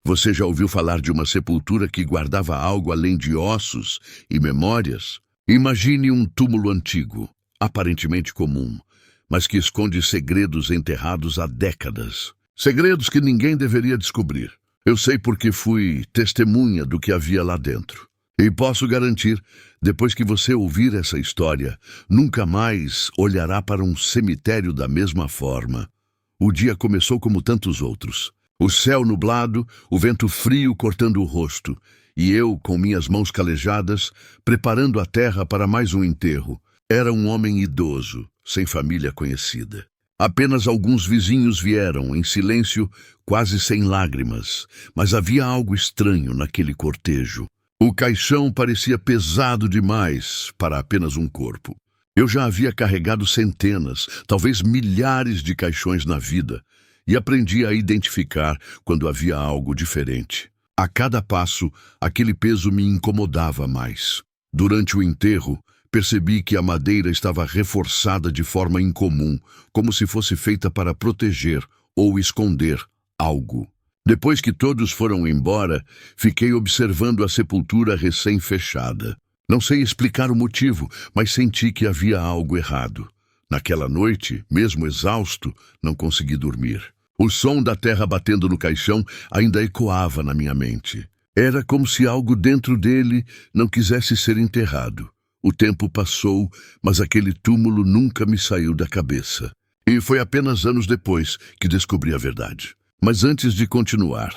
Você já ouviu falar de uma sepultura que guardava algo além de ossos e memórias? Imagine um túmulo antigo, aparentemente comum, mas que esconde segredos enterrados há décadas. Segredos que ninguém deveria descobrir. Eu sei porque fui testemunha do que havia lá dentro. E posso garantir, depois que você ouvir essa história, nunca mais olhará para um cemitério da mesma forma. O dia começou como tantos outros. O céu nublado, o vento frio cortando o rosto, e eu, com minhas mãos calejadas, preparando a terra para mais um enterro. Era um homem idoso, sem família conhecida. Apenas alguns vizinhos vieram, em silêncio, quase sem lágrimas, mas havia algo estranho naquele cortejo. O caixão parecia pesado demais para apenas um corpo. Eu já havia carregado centenas, talvez milhares de caixões na vida, e aprendi a identificar quando havia algo diferente. A cada passo, aquele peso me incomodava mais. Durante o enterro, percebi que a madeira estava reforçada de forma incomum, como se fosse feita para proteger ou esconder algo. Depois que todos foram embora, fiquei observando a sepultura recém-fechada. Não sei explicar o motivo, mas senti que havia algo errado. Naquela noite, mesmo exausto, não consegui dormir. O som da terra batendo no caixão ainda ecoava na minha mente. Era como se algo dentro dele não quisesse ser enterrado. O tempo passou, mas aquele túmulo nunca me saiu da cabeça. E foi apenas anos depois que descobri a verdade. Mas antes de continuar,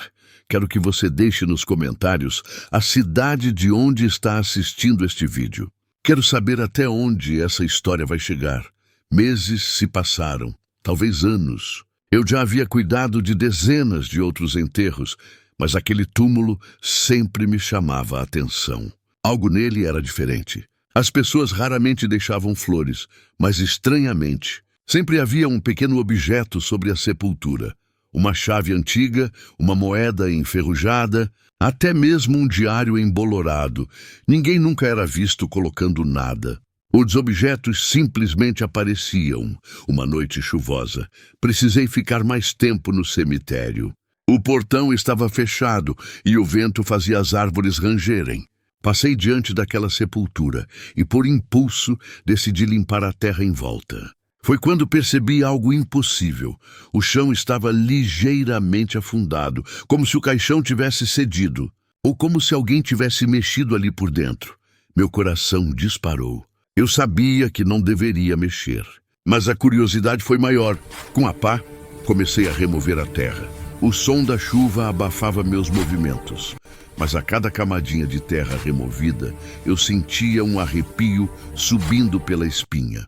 quero que você deixe nos comentários a cidade de onde está assistindo este vídeo. Quero saber até onde essa história vai chegar. Meses se passaram, talvez anos. Eu já havia cuidado de dezenas de outros enterros, mas aquele túmulo sempre me chamava a atenção. Algo nele era diferente. As pessoas raramente deixavam flores, mas estranhamente, sempre havia um pequeno objeto sobre a sepultura. Uma chave antiga, uma moeda enferrujada, até mesmo um diário embolorado. Ninguém nunca era visto colocando nada. Os objetos simplesmente apareciam. Uma noite chuvosa, precisei ficar mais tempo no cemitério. O portão estava fechado e o vento fazia as árvores rangerem. Passei diante daquela sepultura e, por impulso, decidi limpar a terra em volta. Foi quando percebi algo impossível. O chão estava ligeiramente afundado, como se o caixão tivesse cedido, ou como se alguém tivesse mexido ali por dentro. Meu coração disparou. Eu sabia que não deveria mexer, mas a curiosidade foi maior. Com a pá, comecei a remover a terra. O som da chuva abafava meus movimentos, mas a cada camadinha de terra removida, eu sentia um arrepio subindo pela espinha.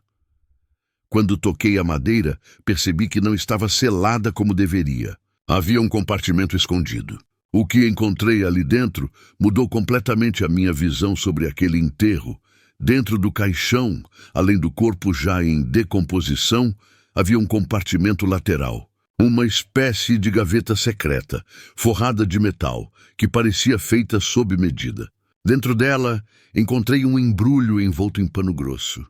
Quando toquei a madeira, percebi que não estava selada como deveria. Havia um compartimento escondido. O que encontrei ali dentro mudou completamente a minha visão sobre aquele enterro. Dentro do caixão, além do corpo já em decomposição, havia um compartimento lateral. Uma espécie de gaveta secreta, forrada de metal, que parecia feita sob medida. Dentro dela, encontrei um embrulho envolto em pano grosso.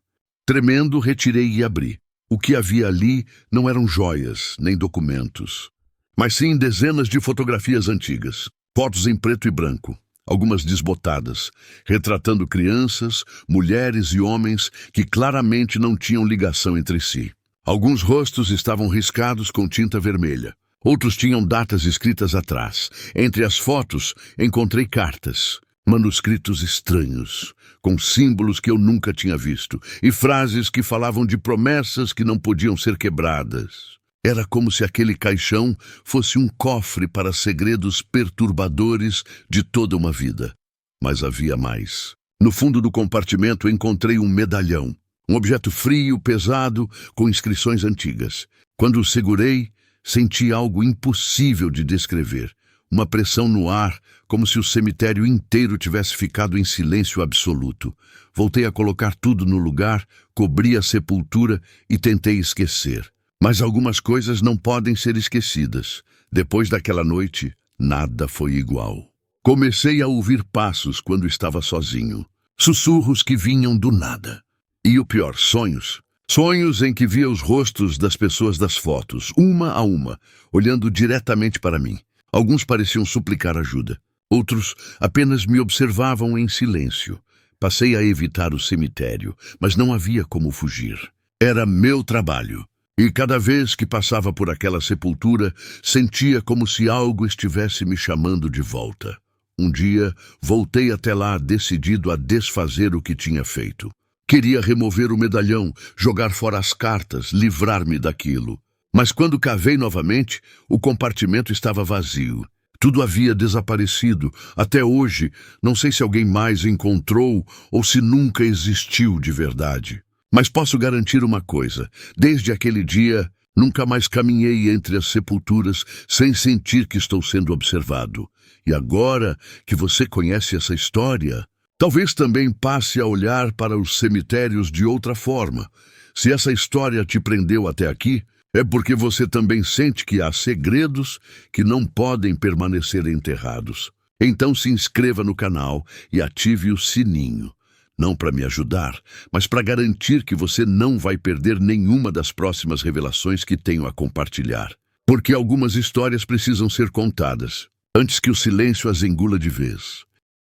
Tremendo, retirei e abri. O que havia ali não eram joias, nem documentos, mas sim dezenas de fotografias antigas, fotos em preto e branco, algumas desbotadas, retratando crianças, mulheres e homens que claramente não tinham ligação entre si. Alguns rostos estavam riscados com tinta vermelha. Outros tinham datas escritas atrás. Entre as fotos, encontrei cartas, manuscritos estranhos, com símbolos que eu nunca tinha visto, e frases que falavam de promessas que não podiam ser quebradas. Era como se aquele caixão fosse um cofre para segredos perturbadores de toda uma vida. Mas havia mais. No fundo do compartimento encontrei um medalhão, um objeto frio, pesado, com inscrições antigas. Quando o segurei, senti algo impossível de descrever. Uma pressão no ar, como se o cemitério inteiro tivesse ficado em silêncio absoluto. Voltei a colocar tudo no lugar, cobri a sepultura e tentei esquecer. Mas algumas coisas não podem ser esquecidas. Depois daquela noite, nada foi igual. Comecei a ouvir passos quando estava sozinho. Sussurros que vinham do nada. E o pior, sonhos. Sonhos em que via os rostos das pessoas das fotos, uma a uma, olhando diretamente para mim. Alguns pareciam suplicar ajuda. Outros apenas me observavam em silêncio. Passei a evitar o cemitério, mas não havia como fugir. Era meu trabalho. E cada vez que passava por aquela sepultura, sentia como se algo estivesse me chamando de volta. Um dia, voltei até lá decidido a desfazer o que tinha feito. Queria remover o medalhão, jogar fora as cartas, livrar-me daquilo. Mas quando cavei novamente, o compartimento estava vazio. Tudo havia desaparecido. Até hoje, não sei se alguém mais encontrou ou se nunca existiu de verdade. Mas posso garantir uma coisa: desde aquele dia, nunca mais caminhei entre as sepulturas sem sentir que estou sendo observado. E agora que você conhece essa história, talvez também passe a olhar para os cemitérios de outra forma. Se essa história te prendeu até aqui, é porque você também sente que há segredos que não podem permanecer enterrados. Então se inscreva no canal e ative o sininho. Não para me ajudar, mas para garantir que você não vai perder nenhuma das próximas revelações que tenho a compartilhar. Porque algumas histórias precisam ser contadas, antes que o silêncio as engula de vez.